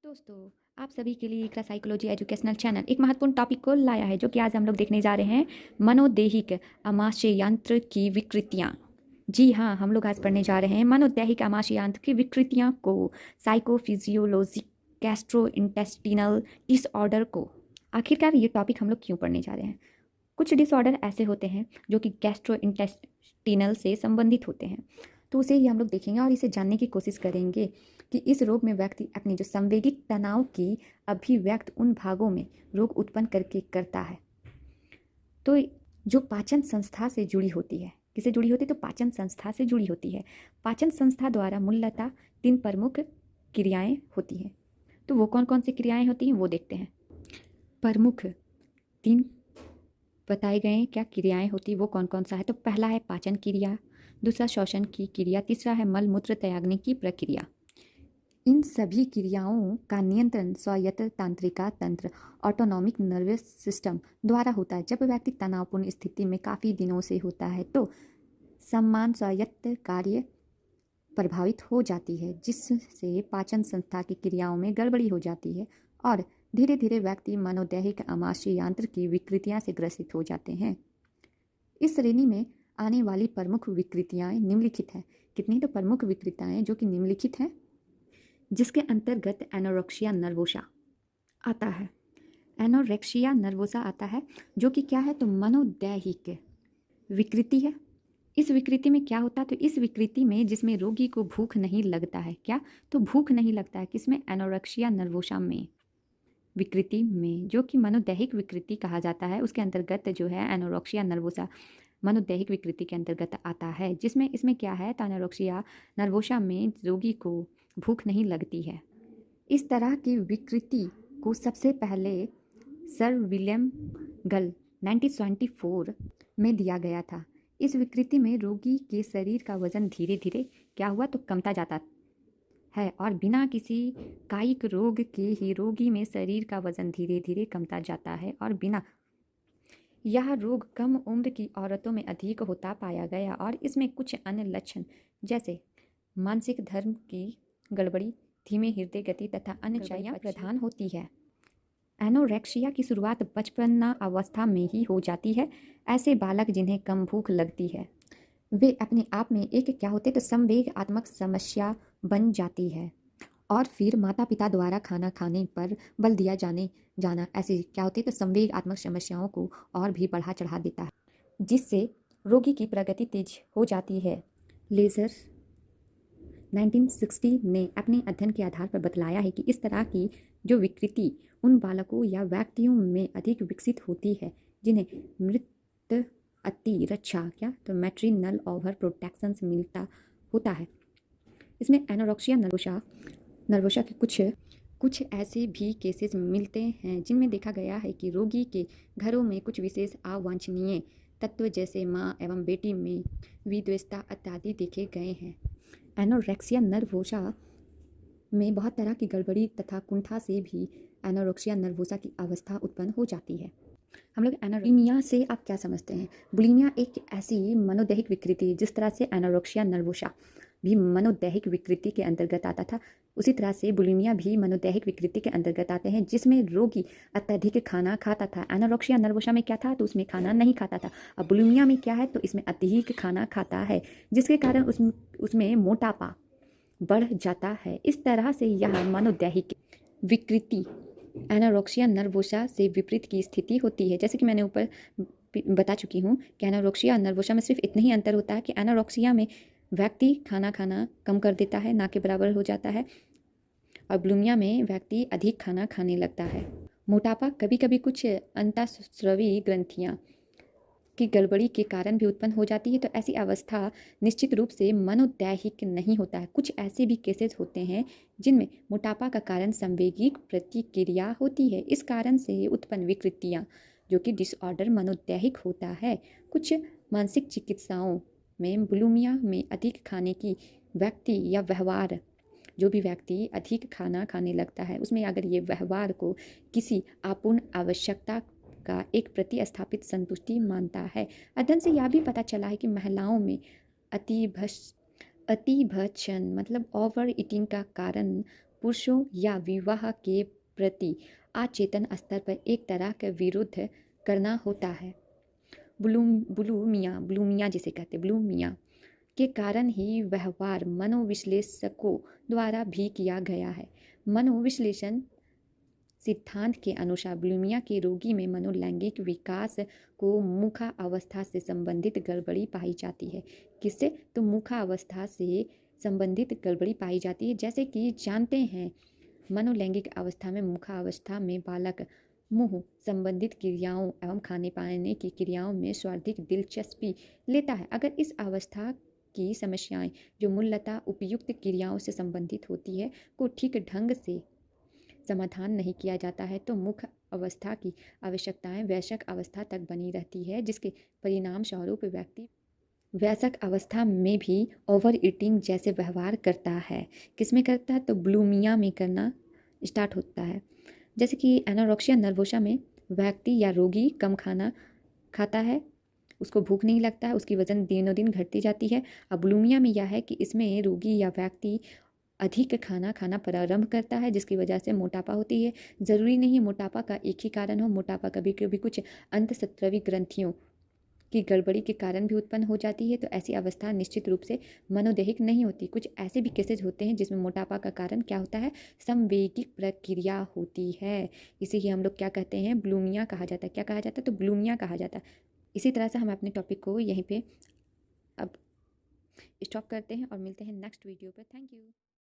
दोस्तों, आप सभी के लिए इकरा साइकोलॉजी एजुकेशनल चैनल एक महत्वपूर्ण टॉपिक को लाया है, जो कि आज हम लोग देखने जा रहे हैं। मनोदैहिक आमाशय यंत्र की विकृतियाँ। जी हाँ, हम लोग आज पढ़ने जा रहे हैं मनोदैहिक आमाशय यंत्र की विकृतियाँ को, साइकोफिजियोलॉजिक गैस्ट्रोइंटेस्टिनल डिसऑर्डर को। आखिरकार ये टॉपिक हम लोग क्यों पढ़ने जा रहे हैं? कुछ डिसऑर्डर ऐसे होते हैं जो कि गैस्ट्रोइंटेस्टिनल से संबंधित होते हैं, तो उसे ही हम लोग देखेंगे और इसे जानने की कोशिश करेंगे कि इस रोग में व्यक्ति अपनी जो संवेगिक तनाव की अभिव्यक्त उन भागों में रोग उत्पन्न करके करता है, तो जो पाचन संस्था से जुड़ी होती है। किसे जुड़ी होती है? तो पाचन संस्था से जुड़ी होती है। पाचन संस्था द्वारा मूलतः 3 प्रमुख क्रियाएं होती हैं। तो वो कौन कौन सी क्रियाएं होती हैं वो देखते हैं। प्रमुख 3 बताए गए हैं क्या क्रियाएं होती वो कौन कौन सा है। तो पहला है पाचन क्रिया, दूसरा श्वसन की क्रिया, तीसरा है मल मूत्र त्यागने की प्रक्रिया। इन सभी क्रियाओं का नियंत्रण स्वायत्त तंत्रिका तंत्र ऑटोनॉमिक नर्वस सिस्टम द्वारा होता है। जब व्यक्ति तनावपूर्ण स्थिति में काफ़ी दिनों से होता है तो समान स्वायत्त कार्य प्रभावित हो जाती है, जिससे पाचन संस्था की क्रियाओं में गड़बड़ी हो जाती है और धीरे धीरे व्यक्ति मनोदैहिक आमाशय यंत्र की विकृतियां से ग्रसित हो जाते हैं। इस श्रेणी में आने वाली प्रमुख विकृतियां निम्नलिखित हैं। कितनी? तो प्रमुख विकृतियां जो कि निम्नलिखित हैं, जिसके अंतर्गत एनोरेक्सिया नर्वोसा आता है। एनोरेक्सिया नर्वोसा आता है, जो कि क्या है? तो मनोदैहिक विकृति है। इस विकृति में क्या होता है? तो इस विकृति में जिसमें रोगी को भूख नहीं लगता है। क्या? तो भूख नहीं लगता है। किसमें? एनोरेक्सिया नर्वोसा में, विकृति में, जो कि मनोदैहिक विकृति कहा जाता है। उसके अंतर्गत जो है एनोरेक्सिया नर्वोसा मनोदैहिक विकृति के अंतर्गत आता है, जिसमें इसमें क्या है? तो एनोरेक्सिया नर्वोसा में रोगी को भूख नहीं लगती है। इस तरह की विकृति को सबसे पहले सर विलियम गल 1974 में दिया गया था। इस विकृति में रोगी के शरीर का वजन धीरे धीरे क्या हुआ? तो कमता जाता है और बिना किसी कायिक रोग के ही रोगी में शरीर का वजन धीरे धीरे कमता जाता है और बिना यह रोग कम उम्र की औरतों में अधिक होता पाया गया और इसमें कुछ अन्य लक्षण जैसे मानसिक धर्म की गड़बड़ी, धीमे हृदय गति तथा अन्य चर्याएं प्रधान होती है। एनोरेक्सिया की शुरुआत बचपना अवस्था में ही हो जाती है। ऐसे बालक जिन्हें कम भूख लगती है, वे अपने आप में एक क्या होते? तो संवेगात्मक समस्या बन जाती है और फिर माता पिता द्वारा खाना खाने पर बल दिया जाना ऐसी क्या होती है? तो संवेगात्मक समस्याओं को और भी बढ़ा चढ़ा देता है, जिससे रोगी की प्रगति तेज हो जाती है। लेजर 1960 ने अपने अध्ययन के आधार पर बतलाया है कि इस तरह की जो विकृति उन बालकों या व्यक्तियों में अधिक विकसित होती है जिन्हें मृत अति रक्षा क्या तो मैट्रिनल ओवर प्रोटेक्शन मिलता होता है। इसमें एनोरेक्सिया नर्वोसा के कुछ ऐसे भी केसेस मिलते हैं जिनमें देखा गया है कि रोगी के घरों में कुछ विशेष अवांछनीय तत्व जैसे माँ एवं बेटी में विद्वेषता इत्यादि देखे गए हैं। एनोरेक्सिया नर्वोसा में बहुत तरह की गड़बड़ी तथा कुंठा से भी एनोरेक्सिया नर्वोसा की अवस्था उत्पन्न हो जाती है। हम लोग बुलिमिया से आप क्या समझते हैं? बुलिमिया एक ऐसी मनोदैहिक विकृति है, जिस तरह से एनोरेक्सिया नर्वोसा भी मनोदैहिक विकृति के अंतर्गत आता था, उसी तरह से बुलिमिया भी मनोदैहिक विकृति के अंतर्गत आते हैं, जिसमें रोगी अत्यधिक खाना खाता था। एनोरेक्सिया नर्वोसा में क्या था? तो उसमें खाना नहीं खाता था। अब बुलिमिया में क्या है? तो इसमें अधिक खाना खाता है, जिसके कारण उसमें मोटापा बढ़ जाता है। इस तरह से यह मनोदैहिक विकृति एनोरेक्सिया नर्वोसा से विपरीत की स्थिति होती है। जैसे कि मैंने ऊपर बता चुकी हूँ कि एनोरेक्सिया और नर्वोसा में सिर्फ इतना ही अंतर होता है कि एनोरेक्सिया में व्यक्ति खाना खाना कम कर देता है, ना के बराबर हो जाता है, और बुलिमिया में व्यक्ति अधिक खाना खाने लगता है। मोटापा कभी कभी कुछ अंतःस्रावी ग्रंथियाँ की गड़बड़ी के कारण भी उत्पन्न हो जाती है। तो ऐसी अवस्था निश्चित रूप से मनोदैहिक नहीं होता है। कुछ ऐसे भी केसेस होते हैं जिनमें मोटापा का कारण संवेगिक प्रतिक्रिया होती है। इस कारण से उत्पन्न विकृतियाँ जो कि डिसऑर्डर मनोदैहिक होता है। कुछ मानसिक चिकित्साओं में बुलिमिया में अधिक खाने की व्यक्ति या व्यवहार, जो भी व्यक्ति अधिक खाना खाने लगता है उसमें अगर ये व्यवहार को किसी अपूर्ण आवश्यकता का एक प्रतिस्थापित संतुष्टि मानता है। अध्ययन से यह भी पता चला है कि महिलाओं में अतिभक्षण मतलब ओवर ईटिंग का कारण पुरुषों या विवाह के प्रति अचेतन स्तर पर एक तरह का विरोध करना होता है। ब्लूमिया जिसे कहते हैं ब्लूमिया के कारण ही व्यवहार मनोविश्लेषकों द्वारा भी किया गया है। मनोविश्लेषण सिद्धांत के अनुसार ब्लूमिया के रोगी में मनोलैंगिक विकास को मुखावस्था से संबंधित गड़बड़ी पाई जाती है। किससे? तो मुखावस्था से संबंधित गड़बड़ी पाई जाती है। जैसे कि जानते हैं मनोलैंगिक अवस्था में मुखावस्था में बालक मुंह संबंधित क्रियाओं एवं खाने पाने की क्रियाओं में सर्वाधिक दिलचस्पी लेता है। अगर इस अवस्था की समस्याएं जो मूलतः उपयुक्त क्रियाओं से संबंधित होती है को ठीक ढंग से समाधान नहीं किया जाता है तो मुख्य अवस्था की आवश्यकताएं वयस्क अवस्था तक बनी रहती है, जिसके परिणाम स्वरूप व्यक्ति वयस्क अवस्था में भी ओवर ईटिंग जैसे व्यवहार करता है। किस में करता है? तो ब्लूमिया में करना स्टार्ट होता है। जैसे कि एनोरेक्सिया नर्वोसा में व्यक्ति या रोगी कम खाना खाता है, उसको भूख नहीं लगता है, उसकी वजन दिनों दिन घटती जाती है। अब ब्लूमिया में यह है कि इसमें रोगी या व्यक्ति अधिक खाना खाना प्रारंभ करता है, जिसकी वजह से मोटापा होती है। ज़रूरी नहीं मोटापा का एक ही कारण हो, मोटापा कभी कभी कुछ अंतःस्रावी ग्रंथियों की गड़बड़ी के कारण भी उत्पन्न हो जाती है। तो ऐसी अवस्था निश्चित रूप से मनोदैहिक नहीं होती। कुछ ऐसे भी केसेज होते हैं जिसमें मोटापा का कारण क्या होता है? संवेगिक प्रक्रिया होती है। इसे ही हम लोग क्या कहते हैं? ब्लूमिया कहा जाता है। क्या कहा जाता है? तो ब्लूमिया कहा जाता है। इसी तरह से हम अपने टॉपिक को यहीं पे अब स्टॉप करते हैं और मिलते हैं नेक्स्ट वीडियो पर। Thank you.